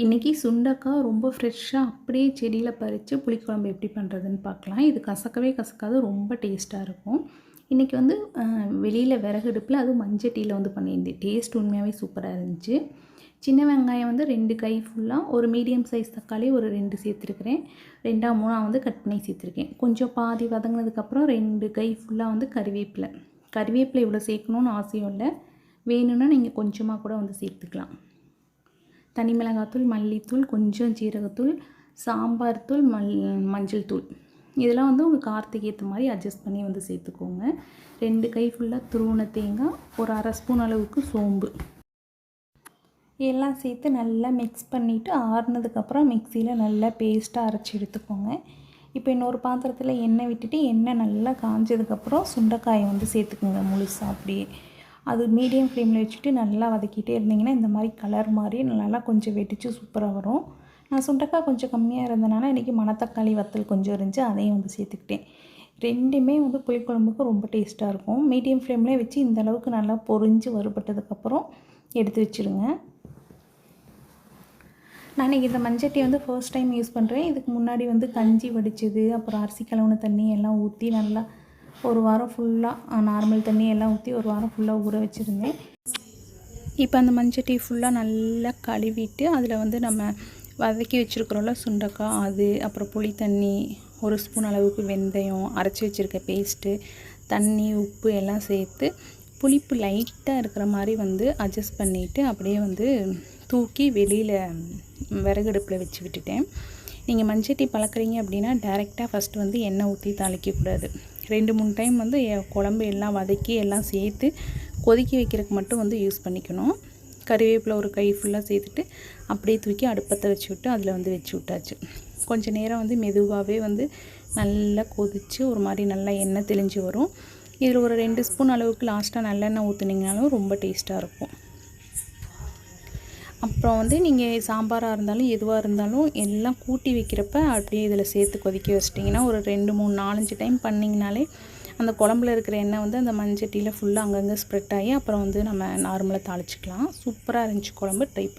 இன்றைக்கி சுண்டக்காய் ரொம்ப ஃப்ரெஷ்ஷாக அப்படியே செடியில் பறித்து புளிக்குழம்பு எப்படி பண்ணுறதுன்னு பார்க்கலாம். இது கசக்கவே கசக்காது, ரொம்ப டேஸ்ட்டாக இருக்கும். இன்றைக்கி வந்து வெளியில் விறகடுப்பில் அதுவும் மண்சட்டியில் வந்து பண்ணியிருந்தேன். டேஸ்ட் உண்மையாகவே சூப்பராக இருந்துச்சு. சின்ன வெங்காயம் வந்து 2 கை ஃபுல்லாக, ஒரு மீடியம் சைஸ் தக்காளி ஒரு 2 சேர்த்துருக்கிறேன். 2ஆ 3ஆ வந்து கட் பண்ணி சேர்த்துருக்கேன். கொஞ்சம் பாதி வதங்கினதுக்கப்புறம் 2 கை ஃபுல்லாக வந்து கறிவேப்பிலை. கறிவேப்பிலை இவ்வளோ சேர்க்கணுன்னு அவசியம் இல்லை, வேணும்னா நீங்கள் கொஞ்சமாக கூட வந்து சேர்த்துக்கலாம். தனி மிளகாத்தூள், மல்லித்தூள், கொஞ்சம் ஜீரகத்தூள், சாம்பார் தூள், மஞ்சள் தூள், இதெல்லாம் வந்து உங்கள் காரத்துக்கு ஏற்ற மாதிரி அட்ஜஸ்ட் பண்ணி வந்து சேர்த்துக்கோங்க. 2 கை ஃபுல்லாக துருவின தேங்காய், ஒரு 1/2 ஸ்பூன் அளவுக்கு சோம்பு, எல்லாம் சேர்த்து நல்லா மிக்ஸ் பண்ணிவிட்டு ஆறுனதுக்கப்புறம் மிக்சியில் நல்லா பேஸ்ட்டாக அரைச்சி எடுத்துக்கோங்க. இப்போ இன்னொரு பாத்திரத்தில் எண்ணெய் விட்டுட்டு, எண்ணெய் நல்லா காஞ்சதுக்கப்புறம் சுண்டைக்காயை வந்து சேர்த்துக்குங்க முழுசாக அப்படியே. அது மீடியம் ஃப்ளேமில் வச்சுட்டு நல்லா வதக்கிட்டே இருந்தீங்கன்னா இந்த மாதிரி கலர் மாதிரி நல்லா கொஞ்சம் வெடித்து சூப்பராக வரும். நான் சுண்டைக்காய் கொஞ்சம் கம்மியாக இருந்தனால இன்றைக்கி மணத்தக்காளி வத்தல் கொஞ்சம் இருந்துச்சு, அதையும் வந்து சேர்த்துக்கிட்டேன். ரெண்டுமே வந்து புளிக்குழம்புக்கு ரொம்ப டேஸ்ட்டாக இருக்கும். மீடியம் ஃப்ளேம்லேயே வச்சு இந்த அளவுக்கு நல்லா பொரிஞ்சு வறுபட்டதுக்கப்புறம் எடுத்து வச்சுருங்க. நான் இன்றைக்கி இந்த மண்சட்டி வந்து ஃபர்ஸ்ட் டைம் யூஸ் பண்ணுறேன். இதுக்கு முன்னாடி வந்து கஞ்சி வடித்தது, அப்புறம் அரிசி கழுவுன தண்ணி எல்லாம் ஊற்றி நல்லா ஒரு வாரம் ஃபுல்லாக நார்மல் தண்ணி எல்லாம் ஊற்றி ஒரு வாரம் ஃபுல்லாக ஊற வச்சுருந்தேன். இப்போ அந்த மண்சட்டி ஃபுல்லாக நல்லா கழுவிட்டு அதில் வந்து நம்ம வதக்கி வச்சுருக்குறோம்ல சுண்டைக்காய், அது அப்புறம் புளி தண்ணி, 1 ஸ்பூன் அளவுக்கு வெந்தயம், அரைச்சி வச்சுருக்க பேஸ்ட்டு, தண்ணி, உப்பு எல்லாம் சேர்த்து புளிப்பு லைட்டாக இருக்கிற மாதிரி வந்து அட்ஜஸ்ட் பண்ணிவிட்டு அப்படியே வந்து தூக்கி வெளியில் விறகடுப்பில் வச்சு விட்டுட்டேன். நீங்கள் மண்சட்டி பழக்கிறீங்க அப்படின்னா டைரெக்டாக ஃபஸ்ட்டு வந்து எண்ணெய் ஊற்றி தாளிக்கக்கூடாது. 2-3 டைம் வந்து குழம்பு எல்லாம் வதக்கி எல்லாம் சேர்த்து கொதிக்க வைக்கிறதுக்கு மட்டும் வந்து யூஸ் பண்ணிக்கணும். கறிவேப்பிலை ஒரு கை ஃபுல்லாக சேர்த்துட்டு அப்படியே தூக்கி அடுப்பத்தை வச்சு விட்டு அதில் வந்து வச்சு விட்டாச்சு. கொஞ்சம் நேரம் வந்து மெதுவாகவே வந்து நல்லா கொதித்து ஒரு மாதிரி நல்லா எண்ணெய் தெளிஞ்சு வரும். இதில் ஒரு 2 ஸ்பூன் அளவுக்கு லாஸ்ட்டாக நல்லெண்ணெய் ஊற்றுனீங்கனாலும் ரொம்ப டேஸ்ட்டாக இருக்கும். அப்புறம் வந்து நீங்கள் சாம்பாராக இருந்தாலும் எதுவாக இருந்தாலும் எல்லாம் கூட்டி வைக்கிறப்ப அப்படியே இதில் சேர்த்து கொதிக்க வச்சிட்டிங்கன்னா ஒரு 2, 3, 4, 5 டைம் பண்ணிங்கனாலே அந்த குழம்புல இருக்கிற எண்ணெய் வந்து அந்த மண்சட்டியில் ஃபுல்லாக அங்கங்கே ஸ்ப்ரெட் ஆகி அப்புறம் வந்து நம்ம நார்மலாக தாளிச்சிக்கலாம். சூப்பராக இருந்துச்சு குழம்பு, ட்ரை பண்ணி